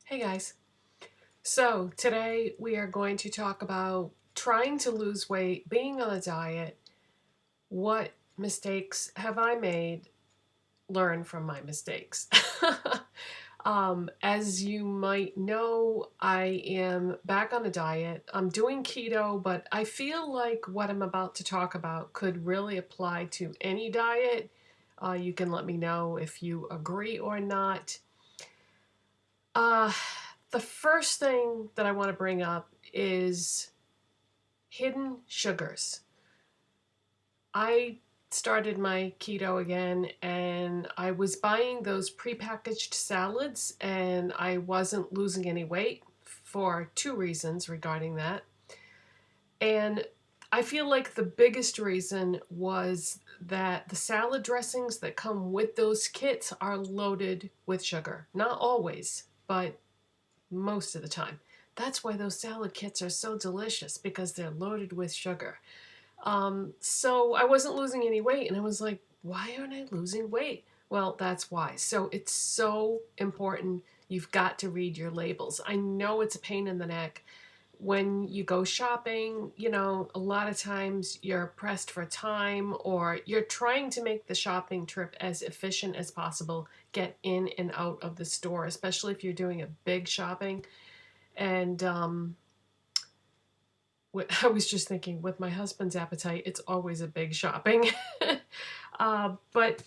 Hey guys. So today we are going to talk about trying to lose weight, being on a diet, what mistakes have I made, learn from my mistakes. As you might know, I am back on a diet. I'm doing keto, but I feel like what I'm about to talk about could really apply to any diet. You can let me know if you agree or not. Uh, the first thing that I want to bring up is hidden sugars. I started my keto again and I was buying those prepackaged salads and I wasn't losing any weight for two reasons regarding that. And I feel like the biggest reason was that the salad dressings that come with those kits are loaded with sugar. Not always, but most of the time. That's why those salad kits are so delicious, because they're loaded with sugar. So I wasn't losing any weight, and I was like, why aren't I losing weight? Well, that's why. So it's so important. You've got to read your labels. I know it's a pain in the neck. When you go shopping, a lot of times you're pressed for time or you're trying to make the shopping trip as efficient as possible, get in and out of the store, especially if you're doing a big shopping. And I was just thinking, with my husband's appetite, it's always a big shopping. But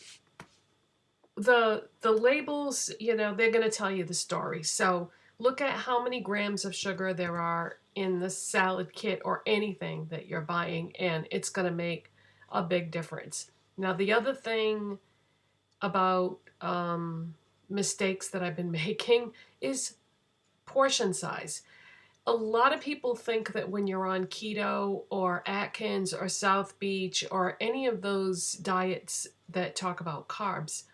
the labels, they're going to tell you the story. So look at how many grams of sugar there are in the salad kit or anything that you're buying, and it's going to make a big difference. Now, the other thing about mistakes that I've been making is portion size. A lot of people think that when you're on keto or Atkins or South Beach or any of those diets that talk about carbs,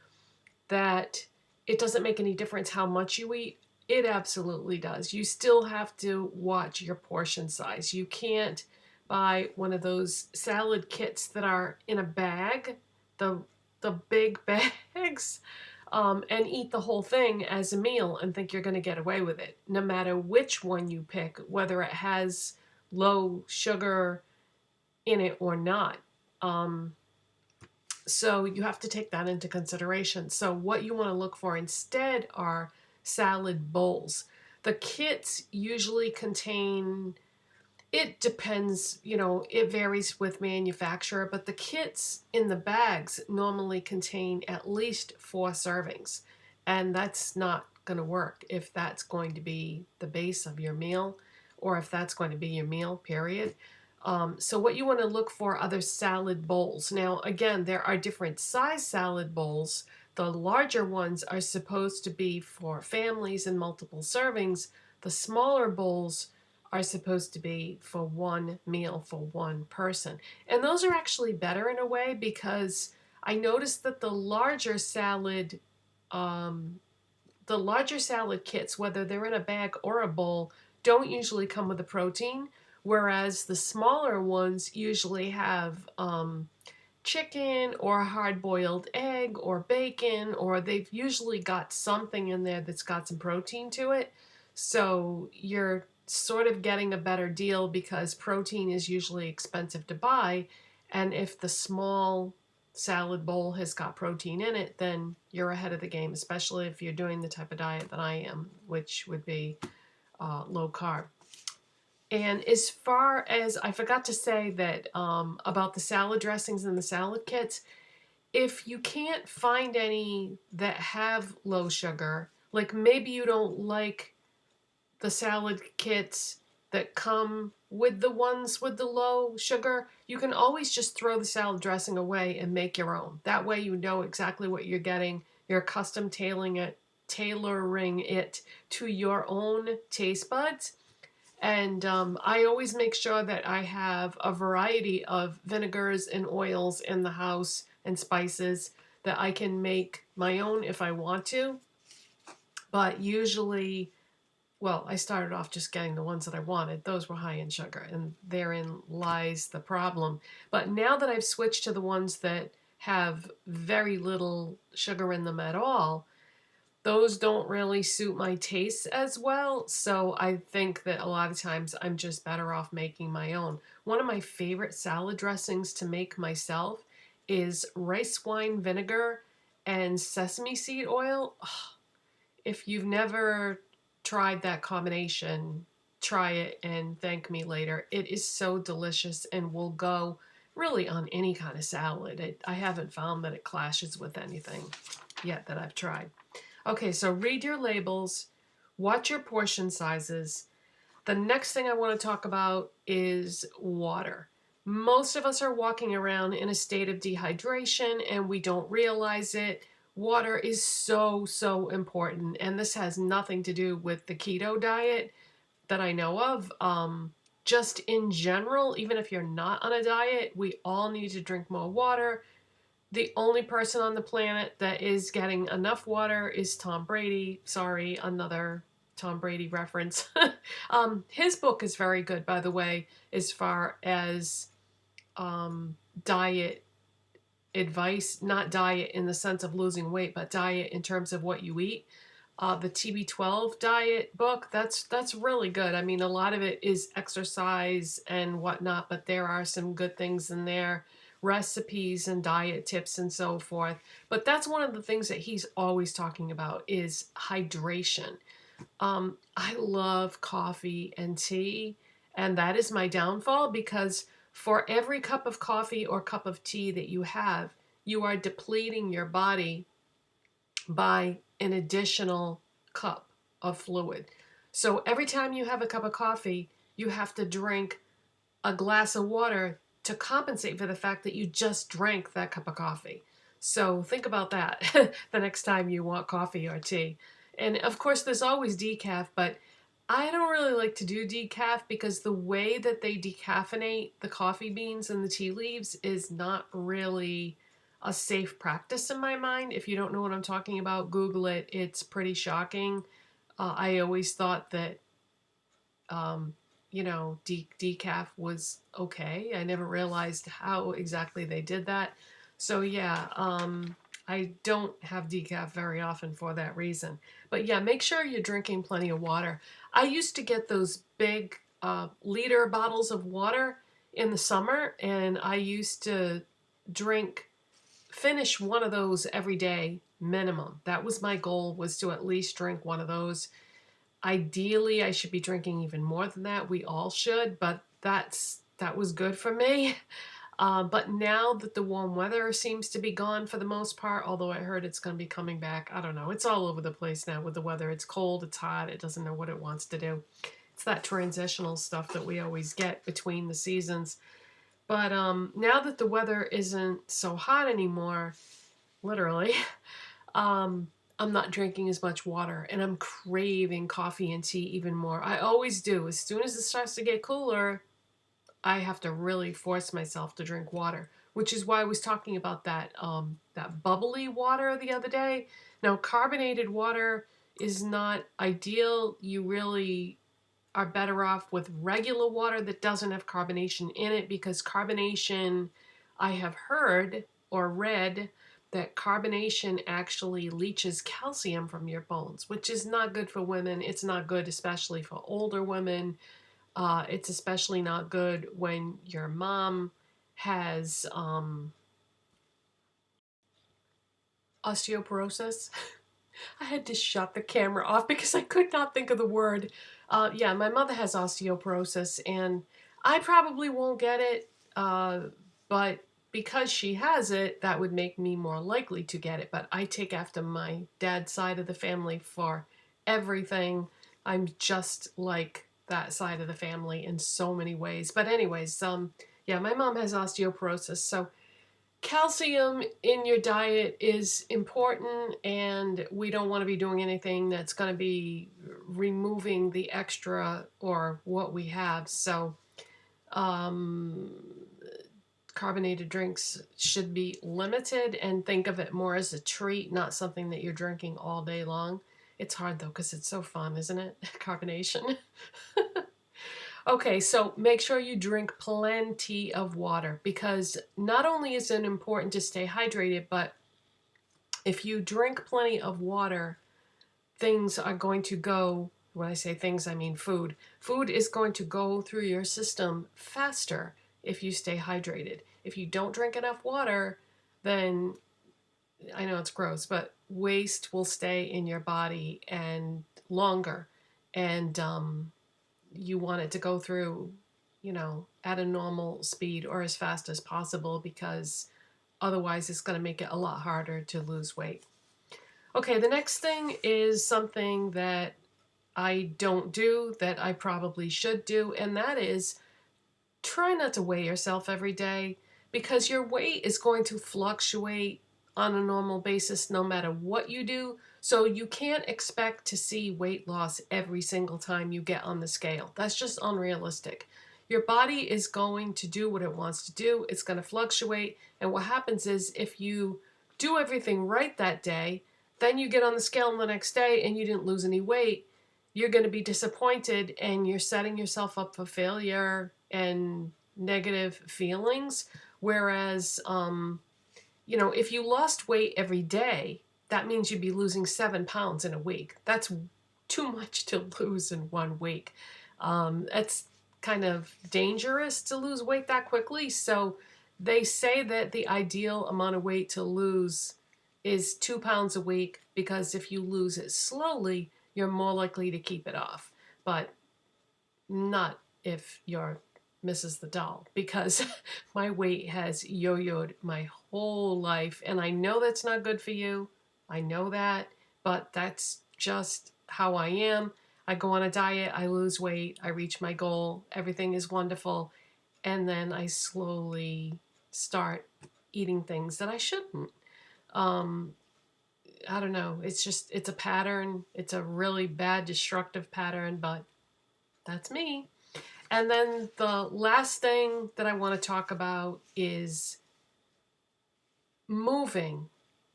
that it doesn't make any difference how much you eat. It absolutely does. You still have to watch your portion size. You can't buy one of those salad kits that are in a bag, the big bags, and eat the whole thing as a meal and think you're going to get away with it. No matter which one you pick, whether it has low sugar in it or not. So you have to take that into consideration. So what you want to look for instead are salad bowls. The kits usually contain, it depends, it varies with manufacturer, but the kits in the bags normally contain at least 4 servings. And that's not going to work if that's going to be the base of your meal, or if that's going to be your meal, period. So what you want to look for are the salad bowls. Now, again, there are different size salad bowls. The larger ones are supposed to be for families and multiple servings. The smaller bowls are supposed to be for one meal for one person. And those are actually better in a way, because I noticed that the larger salad kits, whether they're in a bag or a bowl, don't usually come with a protein, whereas the smaller ones usually have chicken or a hard-boiled egg or bacon, or they've usually got something in there that's got some protein to it. So you're sort of getting a better deal, because protein is usually expensive to buy, and if the small salad bowl has got protein in it, then you're ahead of the game, especially if you're doing the type of diet that I am, which would be low carb. And as far as, I forgot to say that about the salad dressings and the salad kits, if you can't find any that have low sugar, like maybe you don't like the salad kits that come with the ones with the low sugar, you can always just throw the salad dressing away and make your own. That way you know exactly what you're getting. You're custom tailoring it to your own taste buds. And I always make sure that I have a variety of vinegars and oils in the house and spices that I can make my own if I want to. But usually, well, I started off just getting the ones that I wanted. Those were high in sugar, and therein lies the problem. But now that I've switched to the ones that have very little sugar in them at all, those don't really suit my tastes as well. So I think that a lot of times I'm just better off making my own. One of my favorite salad dressings to make myself is rice wine vinegar and sesame seed oil. If you've never tried that combination, try it and thank me later. It is so delicious and will go really on any kind of salad. I haven't found that it clashes with anything yet that I've tried. Okay, so read your labels, watch your portion sizes. The next thing I want to talk about is water. Most of us are walking around in a state of dehydration and we don't realize it. Water is so, so important, and this has nothing to do with the keto diet that I know of. Just in general, even if you're not on a diet, we all need to drink more water. The only person on the planet that is getting enough water is Tom Brady. Sorry, another Tom Brady reference. His book is very good, by the way, as far as diet advice, not diet in the sense of losing weight, but diet in terms of what you eat. The TB12 diet book, that's really good. I mean, a lot of it is exercise and whatnot, but there are some good things in there, recipes and diet tips and so forth. But that's one of the things that he's always talking about is hydration. I love coffee and tea, and that is my downfall because for every cup of coffee or cup of tea that you are depleting your body by an additional cup of fluid. So every time you have a cup of coffee, you have to drink a glass of water to compensate for the fact that you just drank that cup of coffee. So think about that the next time you want coffee or tea. And of course, there's always decaf, but I don't really like to do decaf because the way that they decaffeinate the coffee beans and the tea leaves is not really a safe practice in my mind. If you don't know what I'm talking about, Google it. It's pretty shocking. I always thought that, decaf was okay. I never realized how exactly they did that. So yeah, I don't have decaf very often for that reason. But yeah, make sure you're drinking plenty of water. I used to get those big liter bottles of water in the summer, and I used to finish one of those every day minimum. That was my goal, was to at least drink one of those. Ideally, I should be drinking even more than that. We all should, but that was good for me. But now that the warm weather seems to be gone for the most part, although I heard it's going to be coming back. I don't know. It's all over the place now with the weather. It's cold, it's hot, it doesn't know what it wants to do. It's that transitional stuff that we always get between the seasons. But now that the weather isn't so hot anymore, literally, I'm not drinking as much water, and I'm craving coffee and tea even more. I always do. As soon as it starts to get cooler, I have to really force myself to drink water, which is why I was talking about that bubbly water the other day. Now, carbonated water is not ideal. You really are better off with regular water that doesn't have carbonation in it, because carbonation, I have heard or read that carbonation actually leaches calcium from your bones, which is not good for women. It's not good especially for older women. It's especially not good when your mom has osteoporosis. I had to shut the camera off because I could not think of the word. Yeah, my mother has osteoporosis, and I probably won't get it, but because she has it, that would make me more likely to get it. But I take after my dad's side of the family for everything. I'm just like that side of the family in so many ways. But anyways, yeah, my mom has osteoporosis, so calcium in your diet is important, and we don't want to be doing anything that's going to be removing the extra or what we have. So carbonated drinks should be limited, and think of it more as a treat, not something that you're drinking all day long. It's hard though because it's so fun, isn't it? Carbonation. Okay, so make sure you drink plenty of water, because not only is it important to stay hydrated, but if you drink plenty of water, things are going to go, when I say things, I mean food. Food is going to go through your system faster if you stay hydrated. If you don't drink enough water, then I know it's gross, but waste will stay in your body and longer. And you want it to go through, at a normal speed or as fast as possible, because otherwise it's going to make it a lot harder to lose weight. Okay, the next thing is something that I don't do that I probably should do, and that is try not to weigh yourself every day, because your weight is going to fluctuate on a normal basis no matter what you do. So you can't expect to see weight loss every single time you get on the scale. That's just unrealistic. Your body is going to do what it wants to do. It's going to fluctuate. And what happens is if you do everything right that day, then you get on the scale the next day and you didn't lose any weight, you're going to be disappointed and you're setting yourself up for failure and negative feelings. Whereas, if you lost weight every day, that means you'd be losing 7 pounds in a week. That's too much to lose in 1 week. It's kind of dangerous to lose weight that quickly. So they say that the ideal amount of weight to lose is 2 pounds a week, because if you lose it slowly, you're more likely to keep it off. But not if you're Mrs. the Doll, because my weight has yo-yoed my whole life, and I know that's not good for you. I know that, but that's just how I am. I go on a diet, I lose weight, I reach my goal, everything is wonderful, and then I slowly start eating things that I shouldn't. I don't know. It's a pattern. It's a really bad, destructive pattern, but that's me. And then the last thing that I want to talk about is moving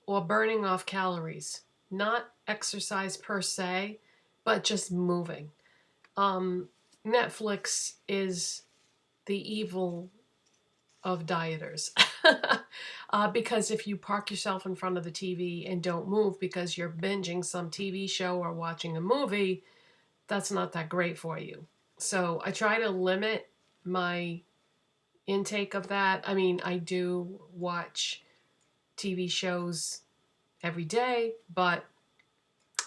or burning off calories. Not exercise per se, but just moving. Netflix is the evil of dieters. Because if you park yourself in front of the TV and don't move because you're binging some TV show or watching a movie, that's not that great for you. So I try to limit my intake of that. I mean, I do watch TV shows every day, but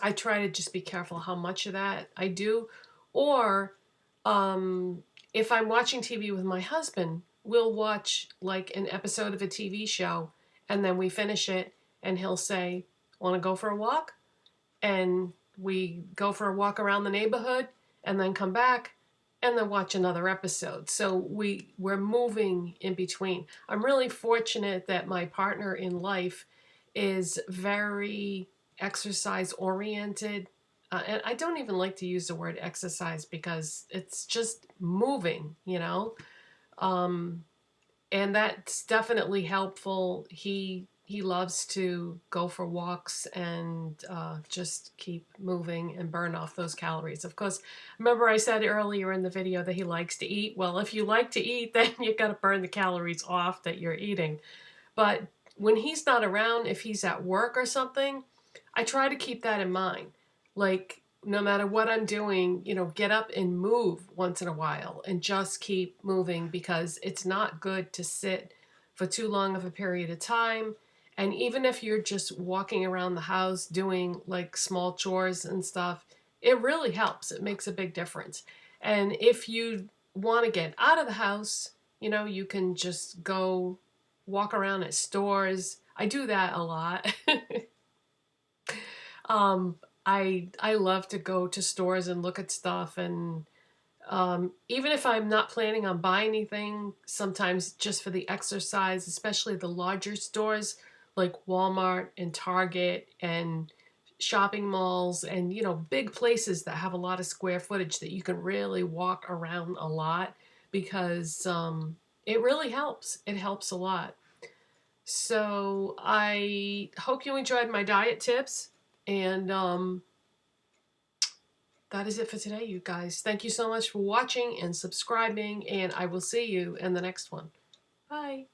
I try to just be careful how much of that I do. Or if I'm watching TV with my husband, we'll watch like an episode of a TV show and then we finish it and he'll say, "Want to go for a walk?" And we go for a walk around the neighborhood and then come back and then watch another episode. So we're moving in between. I'm really fortunate that my partner in life is very exercise oriented. And I don't even like to use the word exercise because it's just moving, and that's definitely helpful. He loves to go for walks and just keep moving and burn off those calories. Of course, remember I said earlier in the video that he likes to eat. Well, if you like to eat, then you got to burn the calories off that you're eating. But when he's not around, if he's at work or something, I try to keep that in mind. Like, no matter what I'm doing, get up and move once in a while and just keep moving, because it's not good to sit for too long of a period of time. And even if you're just walking around the house doing like small chores and stuff, it really helps. It makes a big difference. And if you want to get out of the house, you can just go walk around at stores. I do that a lot. I love to go to stores and look at stuff, and even if I'm not planning on buying anything, sometimes just for the exercise, especially the larger stores like Walmart and Target and shopping malls and big places that have a lot of square footage that you can really walk around a lot, because it really helps. It helps a lot. So I hope you enjoyed my diet tips, and that is it for today, you guys. Thank you so much for watching and subscribing, and I will see you in the next one. Bye.